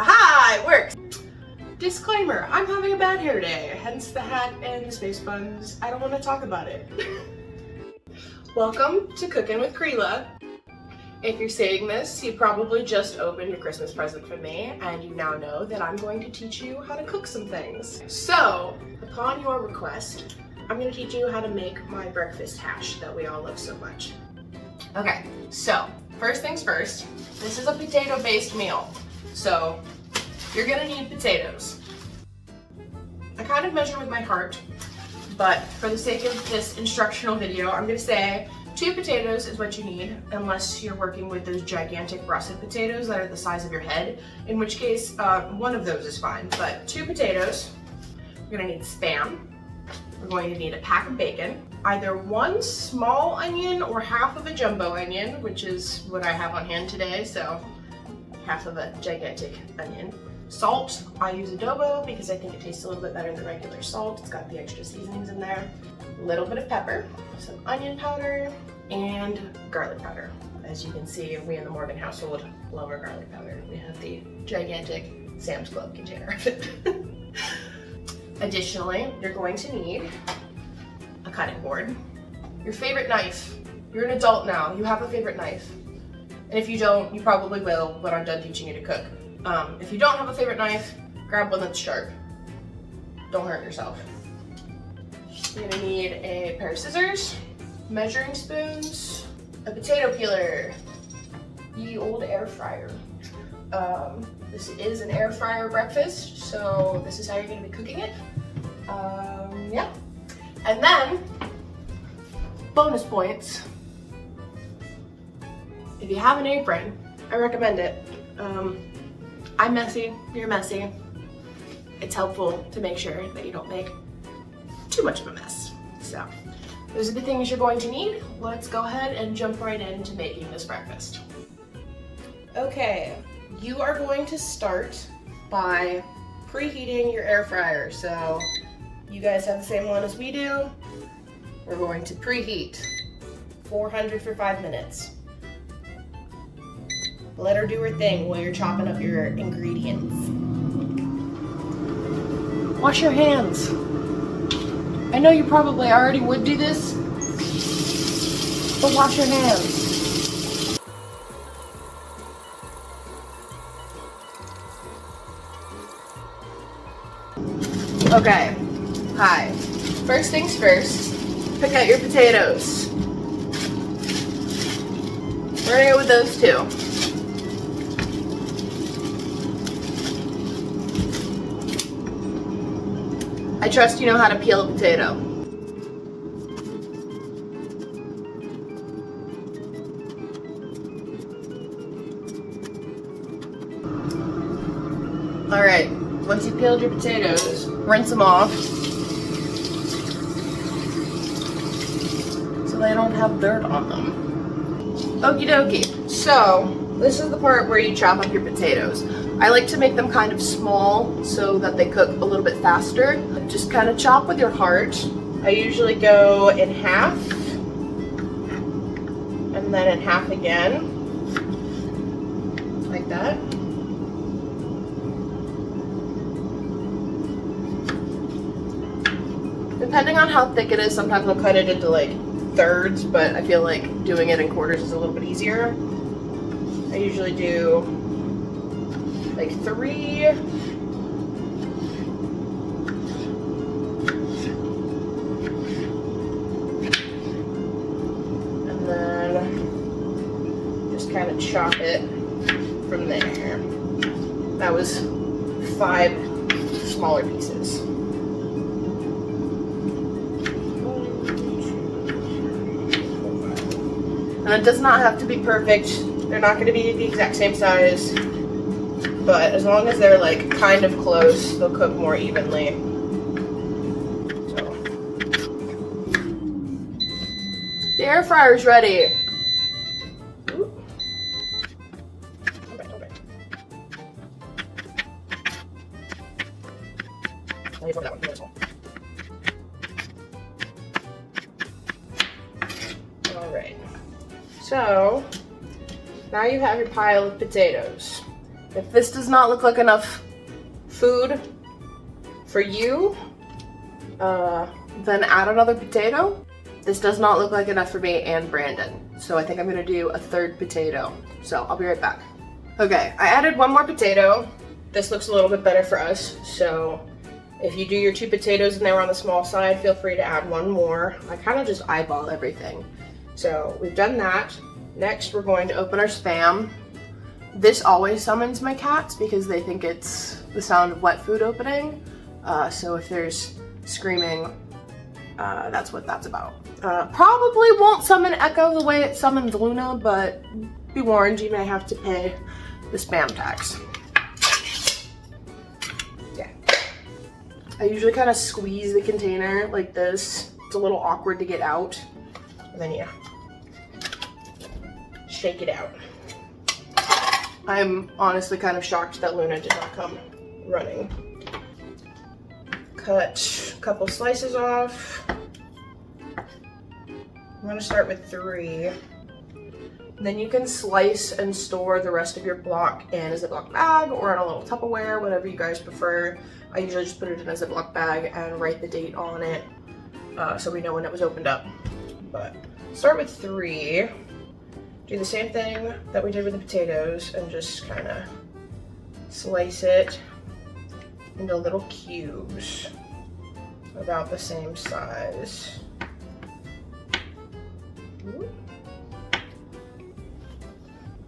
Aha! It works! Disclaimer, I'm having a bad hair day, hence the hat and the space buns. I don't want to talk about it. Welcome to Cookin' with Krila. If you're seeing this, you probably just opened a Christmas present from me, and you now know that I'm going to teach you how to cook some things. So, upon your request, I'm going to teach you how to make my breakfast hash that we all love so much. Okay, so, first things first, this is a potato-based meal. So, you're going to need potatoes. I kind of measure with my heart, but for the sake of this instructional video, I'm going to say 2 potatoes is what you need, unless you're working with those gigantic russet potatoes that are the size of your head, in which case one of those is fine. But 2 potatoes, we're going to need Spam, we're going to need a pack of bacon, either 1 small onion or half of a jumbo onion, which is what I have on hand today, so half of a gigantic onion. Salt, I use adobo because I think it tastes a little bit better than regular salt. It's got the extra seasonings in there. A little bit of pepper, some onion powder, and garlic powder. As you can see, we in the Morgan household love our garlic powder. We have the gigantic Sam's Club container of it. Additionally, you're going to need a cutting board, your favorite knife. You're an adult now, you have a favorite knife. And if you don't, you probably will when I'm done teaching you to cook. If you don't have a favorite knife, grab one that's sharp. Don't hurt yourself. You're gonna need a pair of scissors, measuring spoons, a potato peeler, the old air fryer. This is an air fryer breakfast, so this is how you're gonna be cooking it. Yeah. And then, bonus points. If you have an apron, I recommend it. I'm messy, you're messy. It's helpful to make sure that you don't make too much of a mess. So, those are the things you're going to need. Let's go ahead and jump right into making this breakfast. Okay, you are going to start by preheating your air fryer. So, you guys have the same one as we do. We're going to preheat 400 for 5 minutes. Let her do her thing while you're chopping up your ingredients. Wash your hands. I know you probably already would do this, but wash your hands. Okay, hi. First things first, pick out your potatoes. We're gonna go with those 2. I trust you know how to peel a potato. Alright, once you've peeled your potatoes, rinse them off so they don't have dirt on them. Okie dokie. So, this is the part where you chop up your potatoes. I like to make them kind of small so that they cook a little bit faster. Just kind of chop with your heart. I usually go in half and then in half again, like that. Depending on how thick it is, sometimes I'll cut it into like thirds, but I feel like doing it in quarters is a little bit easier. I usually do like 3. And then just kind of chop it from there. That was 5 smaller pieces. And it does not have to be perfect. They're not going to be the exact same size. But as long as they're like kind of close, they'll cook more evenly. So. The air fryer's ready. Ooh. Okay. Let me throw that one for this one. Alright. So, now you have your pile of potatoes. If this does not look like enough food for you, then add another potato. This does not look like enough for me and Brandon, so I think I'm gonna do a third potato. So I'll be right back. Okay, I added one more potato. This looks a little bit better for us, so if you do your 2 potatoes and they were on the small side, feel free to add one more. I kind of just eyeball everything. So we've done that. Next, we're going to open our Spam. This always summons my cats because they think it's the sound of wet food opening. So if there's screaming, that's what that's about. Probably won't summon Echo the way it summons Luna, but be warned, you may have to pay the Spam tax. Yeah. I usually kind of squeeze the container like this. It's a little awkward to get out. And then yeah, shake it out. I'm honestly kind of shocked that Luna did not come running. Cut a couple slices off. I'm gonna start with 3. Then you can slice and store the rest of your block in a Ziploc bag or in a little Tupperware, whatever you guys prefer. I usually just put it in a Ziploc bag and write the date on it so we know when it was opened up. But start with 3. Do the same thing that we did with the potatoes and just kind of slice it into little cubes about the same size.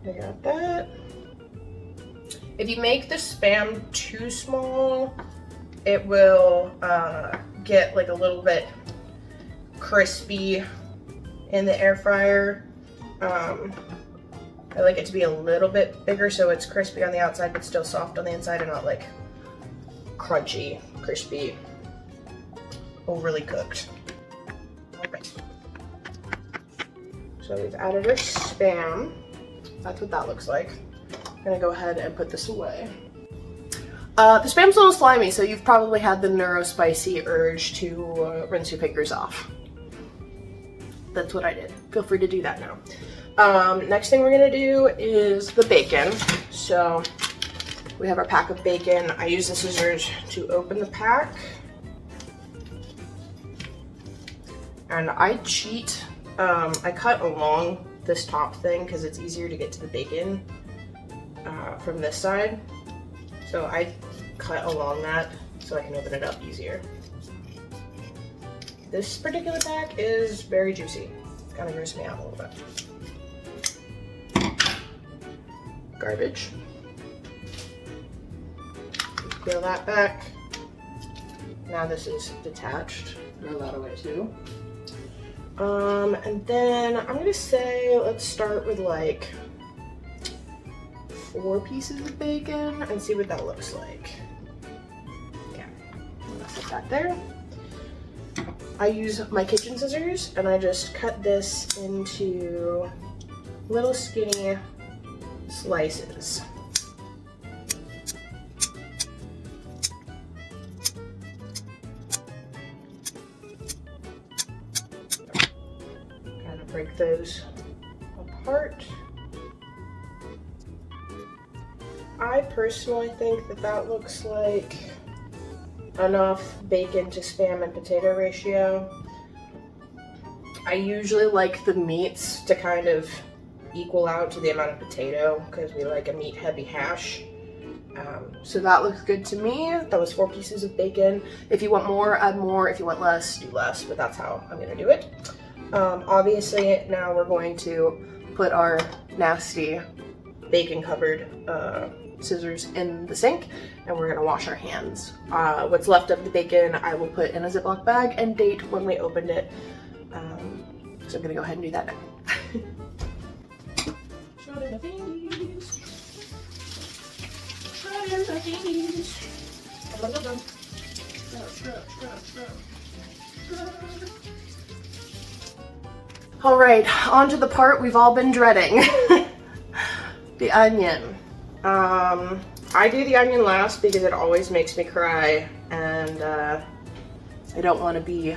I got that. If you make the Spam too small, it will get like a little bit crispy in the air fryer. I like it to be a little bit bigger so it's crispy on the outside but still soft on the inside and not like crunchy, crispy, overly cooked. Alright. So we've added our Spam. That's what that looks like. I'm gonna go ahead and put this away. The Spam's a little slimy, so you've probably had the neurospicy urge to rinse your fingers off. That's what I did. Feel free to do that now. Next thing we're gonna do is the bacon. So we have our pack of bacon. I use the scissors to open the pack. And I cheat. I cut along this top thing because it's easier to get to the bacon from this side. So I cut along that so I can open it up easier. This particular pack is very juicy. It's kind of grosses me out a little bit. Garbage. Peel that back. Now this is detached. Throw that away too. And then I'm gonna say let's start with like 4 pieces of bacon and see what that looks like. Yeah, I'm gonna put that there. I use my kitchen scissors and I just cut this into little skinny slices. Kind of break those apart. I personally think that that looks like enough bacon to Spam and potato ratio. I usually like the meats to kind of equal out to the amount of potato because we like a meat heavy hash. So that looks good to me. That was 4 pieces of bacon. If you want more, add more. If you want less, do less, but that's how I'm gonna do it. Obviously now we're going to put our nasty bacon covered scissors in the sink and we're gonna wash our hands. What's left of the bacon I will put in a Ziploc bag and date when we opened it. So I'm gonna go ahead and do that now. All right, on to the part we've all been dreading. The onion. I do the onion last because it always makes me cry and I don't want to be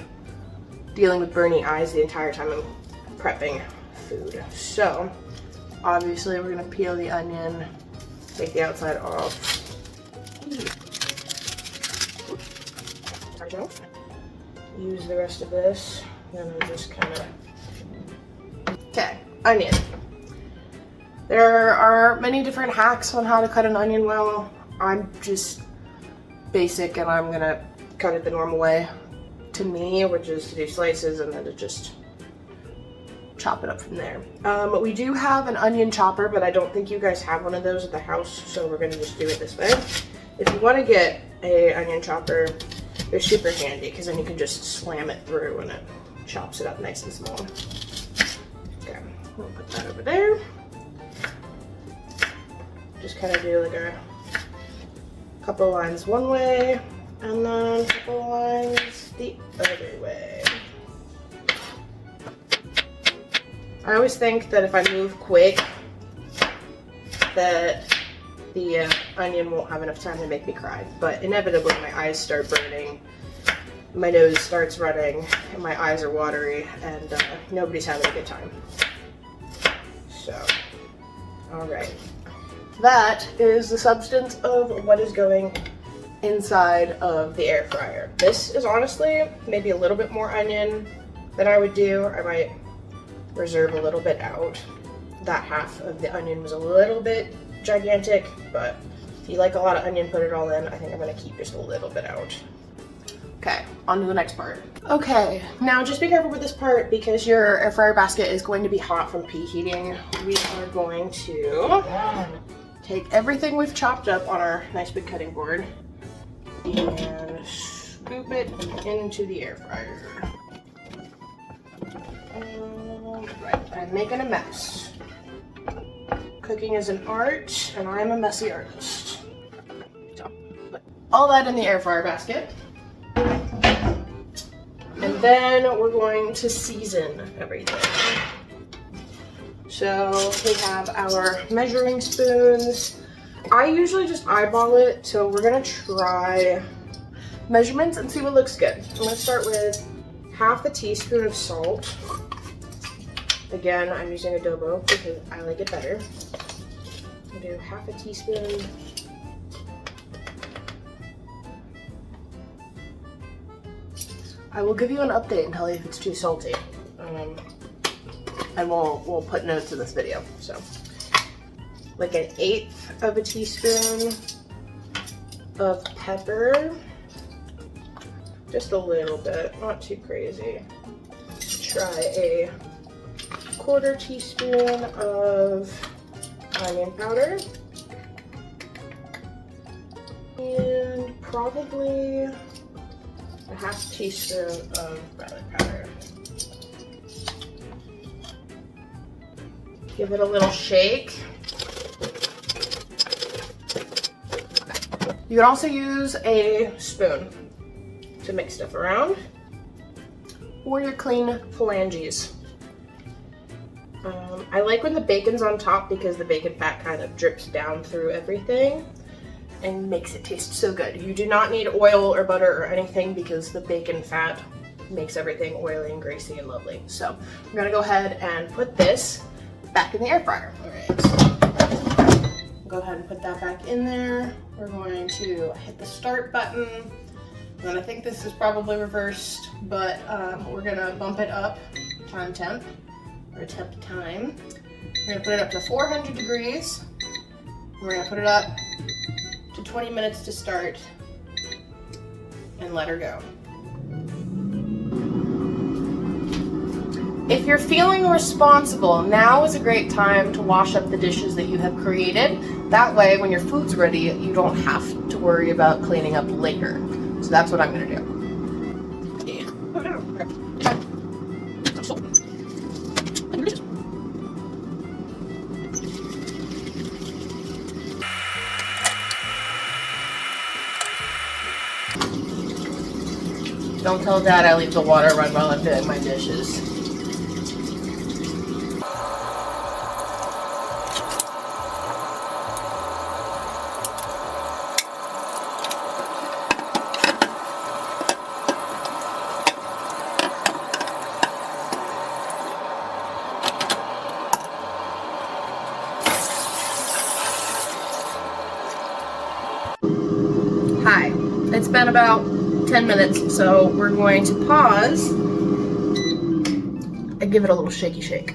dealing with burning eyes the entire time I'm prepping food. So obviously we're gonna peel the onion Take the outside off. Use the rest of this, and then just kind of. Okay, onion. There are many different hacks on how to cut an onion well. I'm just basic, and I'm gonna cut it the normal way to me, which is to do slices and then to just chop it up from there. We do have an onion chopper, but I don't think you guys have one of those at the house, so we're gonna just do it this way. If you want to get a onion chopper, they're super handy because then you can just slam it through and it chops it up nice and small. Okay, we'll put that over there. Just kind of do like a couple lines one way and then a couple lines the other way. I always think that if I move quick that the onion won't have enough time to make me cry, but inevitably my eyes start burning, my nose starts running, and my eyes are watery, and nobody's having a good time. So, alright. That is the substance of what is going inside of the air fryer. This is honestly maybe a little bit more onion than I would do. I might reserve a little bit out. That half of the onion was a little bit gigantic, but if you like a lot of onion, put it all in. I think I'm gonna keep just a little bit out. Okay, on to the next part. Okay, now just be careful with this part because your air fryer basket is going to be hot from preheating. We are going to take everything we've chopped up on our nice big cutting board and scoop it into the air fryer. Right, I'm making a mess. Cooking is an art, and I'm a messy artist. So, put all that in the air fryer basket. And then we're going to season everything. So we have our measuring spoons. I usually just eyeball it, so we're gonna try measurements and see what looks good. I'm gonna start with half a teaspoon of salt. Again, I'm using adobo because I like it better. I'll do half a teaspoon. I will give you an update and tell you if it's too salty. And we'll put notes in this video. So, like 1/8 of a teaspoon of pepper. Just a little bit, not too crazy. Try a 1/4 teaspoon of onion powder. And probably a 1/2 teaspoon of garlic powder. Give it a little shake. You can also use a spoon to mix stuff around, or your clean phalanges. I like when the bacon's on top because the bacon fat kind of drips down through everything and makes it taste so good. You do not need oil or butter or anything because the bacon fat makes everything oily and greasy and lovely. So I'm gonna go ahead and put this back in the air fryer. All right, go ahead and put that back in there. We're going to hit the start button. And I think this is probably reversed, but we're gonna bump it up time temp, or temp time. We're gonna put it up to 400 degrees. We're gonna put it up to 20 minutes to start and let her go. If you're feeling responsible, now is a great time to wash up the dishes that you have created. That way, when your food's ready, you don't have to worry about cleaning up later. So that's what I'm gonna do. Don't tell Dad I leave the water run while I'm doing my dishes. It's been about 10 minutes, so we're going to pause and give it a little shaky shake.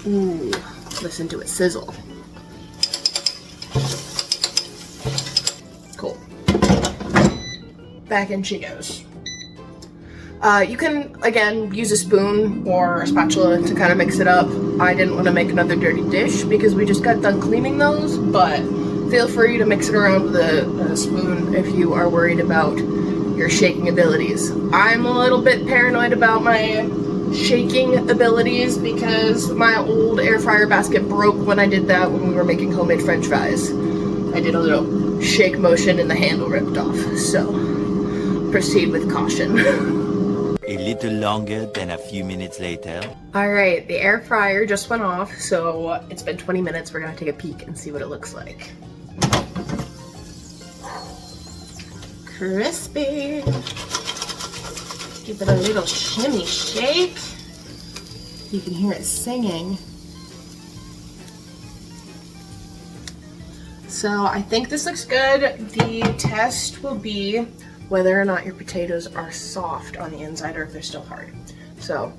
Ooh, listen to it sizzle. Cool. Back in she goes. You can, again, use a spoon or a spatula to kind of mix it up. I didn't want to make another dirty dish because we just got done cleaning those, but feel free to mix it around with a spoon if you are worried about your shaking abilities. I'm a little bit paranoid about my shaking abilities because my old air fryer basket broke when I did that when we were making homemade french fries. I did a little shake motion and the handle ripped off, so proceed with caution. A little longer than a few minutes later. Alright, the air fryer just went off, so it's been 20 minutes. We're gonna take a peek and see what it looks like. Crispy. Give it a little shimmy shake. You can hear it singing. So I think this looks good. The test will be whether or not your potatoes are soft on the inside or if they're still hard. So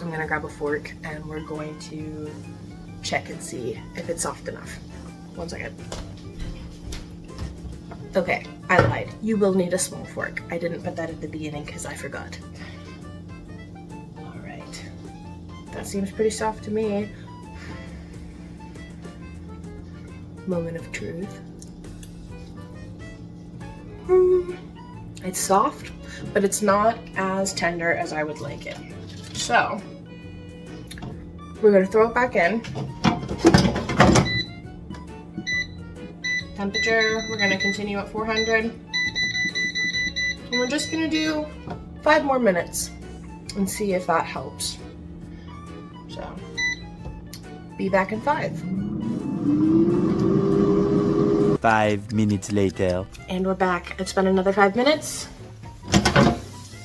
I'm gonna grab a fork and we're going to check and see if it's soft enough. 1 second. Okay, I lied. You will need a small fork. I didn't put that at the beginning because I forgot. All right, that seems pretty soft to me. Moment of truth. It's soft, but it's not as tender as I would like it. So, we're gonna throw it back in. Temperature, we're gonna continue at 400. And we're just gonna do 5 more minutes and see if that helps. So, be back in 5. 5 minutes later. And we're back. It's been another 5 minutes.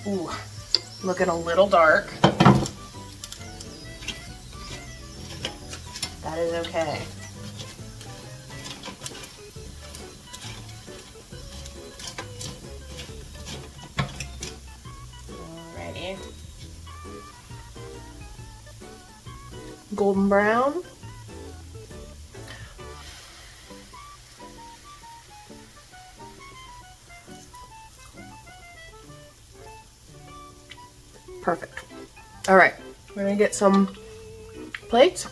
Ooh, looking a little dark. That is okay. Alrighty. Golden brown. Perfect. All right, we're gonna get some plates.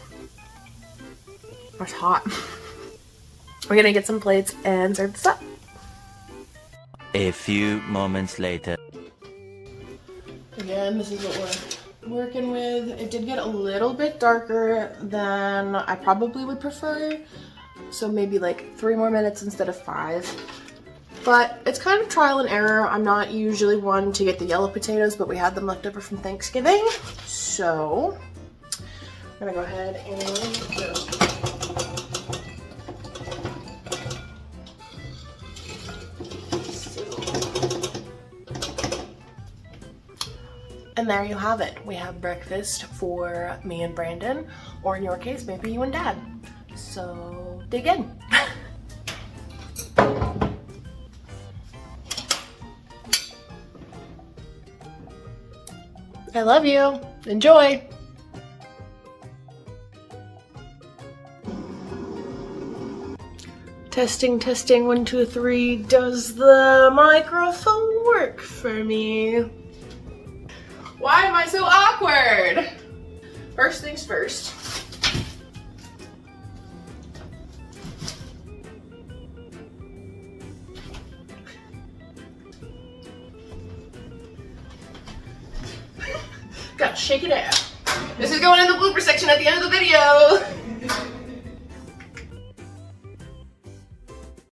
That's hot. We're gonna get some plates and serve this up. A few moments later. Again, this is what we're working with. It did get a little bit darker than I probably would prefer. So maybe like 3 more minutes instead of 5. But it's kind of trial and error. I'm not usually one to get the yellow potatoes, but we had them left over from Thanksgiving. So I'm gonna go ahead and And there you have it. We have breakfast for me and Brandon, or in your case, maybe you and Dad. So dig in. I love you. Enjoy. Testing, testing, 1, 2, 3. Does the microphone work for me? Why am I so awkward? First things first. Gotta shake it out. This is going in the blooper section at the end of the video.